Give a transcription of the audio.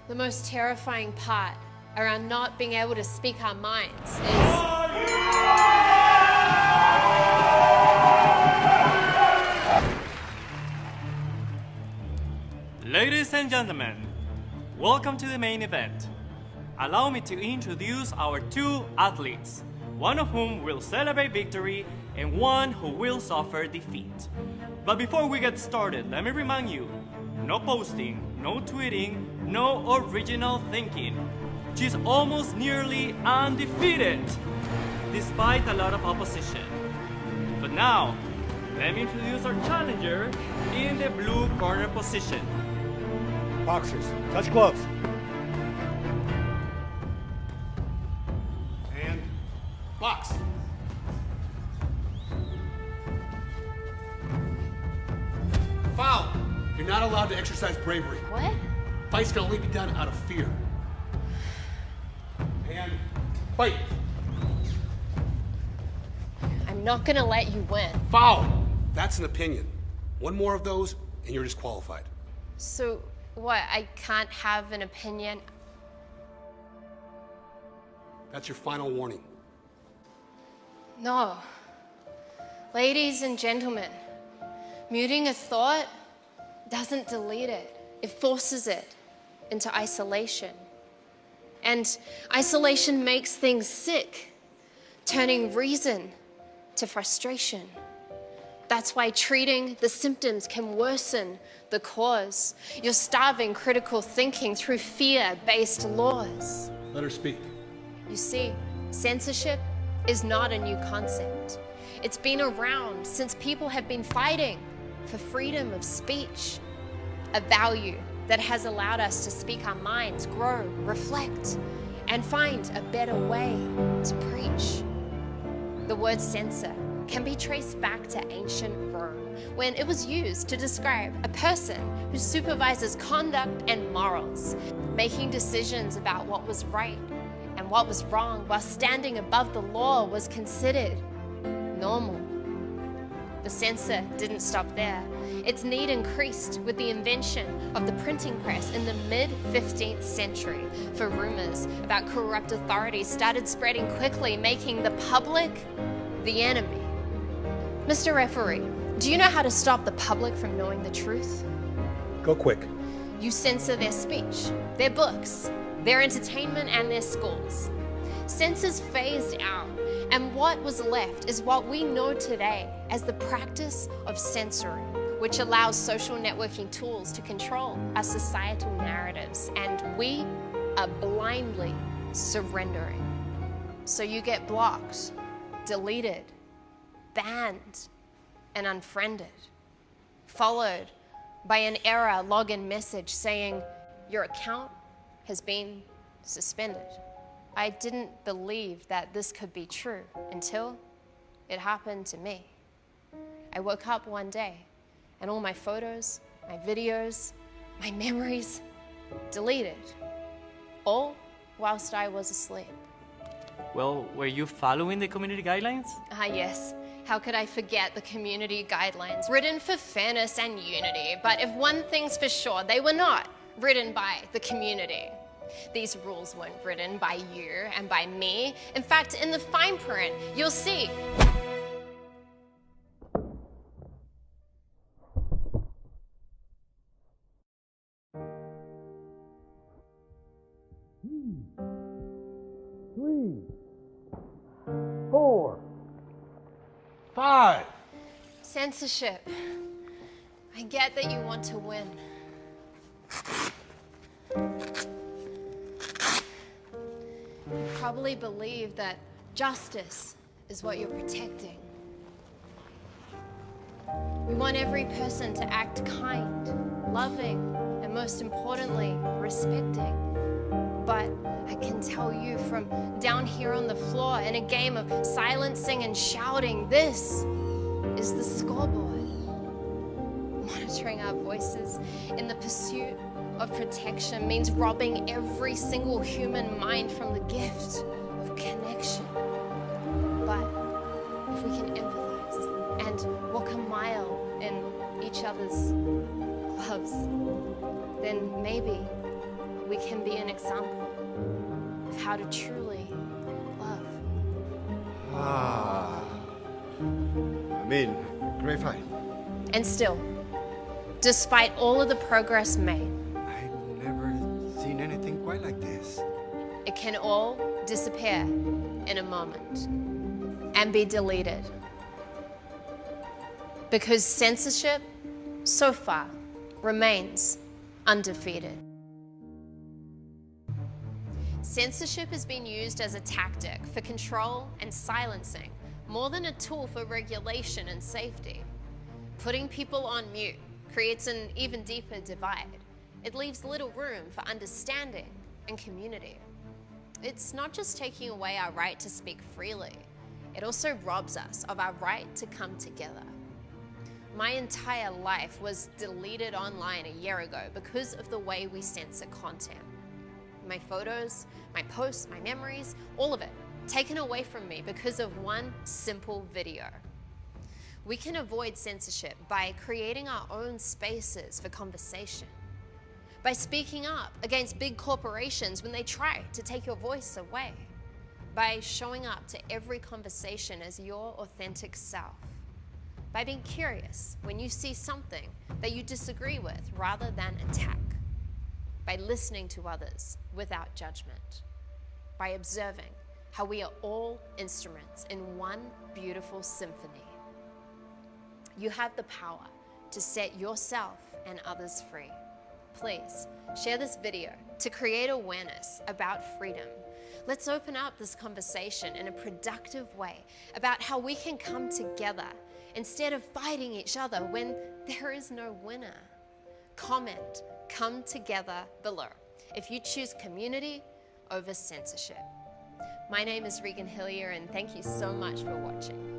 The most terrifying part around not being able to speak our minds is... Ladies and gentlemen, welcome to the main event. Allow me to introduce our two athletes, one of whom will celebrate victory and one who will suffer defeat. But before we get started, let me remind you, no posting, no tweeting, no original thinking. She's almost nearly undefeated, despite a lot of opposition. But now, let me introduce our challenger in the blue corner position. Boxers, touch gloves. And box. Foul! You're not allowed to exercise bravery. What? Fights can only be done out of fear. And fight. I'm not gonna let you win. Foul! That's an opinion. One more of those, and you're disqualified. So, what, I can't have an opinion? That's your final warning. No. Ladies and gentlemen, muting a thought doesn't delete it. It forces it into isolation. And isolation makes things sick, turning reason to frustration. That's why treating the symptoms can worsen the cause. You're starving critical thinking through fear-based laws. Let her speak. You see, censorship is not a new concept. It's been around since people have been fighting for freedom of speech, a value that has allowed us to speak our minds, grow, reflect, and find a better way to preach. The word censor can be traced back to ancient Rome, when it was used to describe a person who supervises conduct and morals, making decisions about what was right and what was wrong while standing above the law was considered normal. The censor didn't stop there. Its need increased with the invention of the printing press in the mid-15th century, for rumors about corrupt authorities started spreading quickly, making the public the enemy. Mr. Referee, do you know how to stop the public from knowing the truth? Go quick. You censor their speech, their books, their entertainment, and their schools. Censors phased out, and what was left is what we know today as the practice of censoring, which allows social networking tools to control our societal narratives, and we are blindly surrendering. So you get blocked, deleted, banned, and unfriended, followed by an error login message saying your account has been suspended. I didn't believe that this could be true until it happened to me. I woke up one day and all my photos, my videos, my memories deleted, all whilst I was asleep. Well, were you following the community guidelines? Ah, yes. How could I forget the community guidelines, written for fairness and unity? But if one thing's for sure, they were not written by the community. These rules weren't written by you and by me. In fact, in the fine print, you'll see. Three, 4, 5. Censorship. I get that you want to win. You probably believe that justice is what you're protecting. We want every person to act kind, loving, and most importantly, respecting. But I can tell you from down here on the floor in a game of silencing and shouting, this is the scoreboard. Monitoring our voices in the pursuit of protection means robbing every single human mind from the gift of connection. But if we can empathize and walk a mile in each other's gloves, then maybe we can how to truly love. Great fight. And still, despite all of the progress made, I've never seen anything quite like this. it can all disappear in a moment and be deleted. Because censorship, so far, remains undefeated. Censorship has been used as a tactic for control and silencing, more than a tool for regulation and safety. Putting people on mute creates an even deeper divide. It leaves little room for understanding and community. It's not just taking away our right to speak freely, it also robs us of our right to come together. My entire life was deleted online a year ago because of the way we censor content. My photos, my posts, my memories, all of it taken away from me because of one simple video. We can avoid censorship by creating our own spaces for conversation, by speaking up against big corporations when they try to take your voice away, by showing up to every conversation as your authentic self, by being curious when you see something that you disagree with rather than attack, by listening to others without judgment, by observing how we are all instruments in one beautiful symphony. You have the power to set yourself and others free. Please share this video to create awareness about freedom. Let's open up this conversation in a productive way about how we can come together instead of fighting each other when there is no winner. Comment, come together below if you choose community over censorship. My name is Regan Hillier, and thank you so much for watching.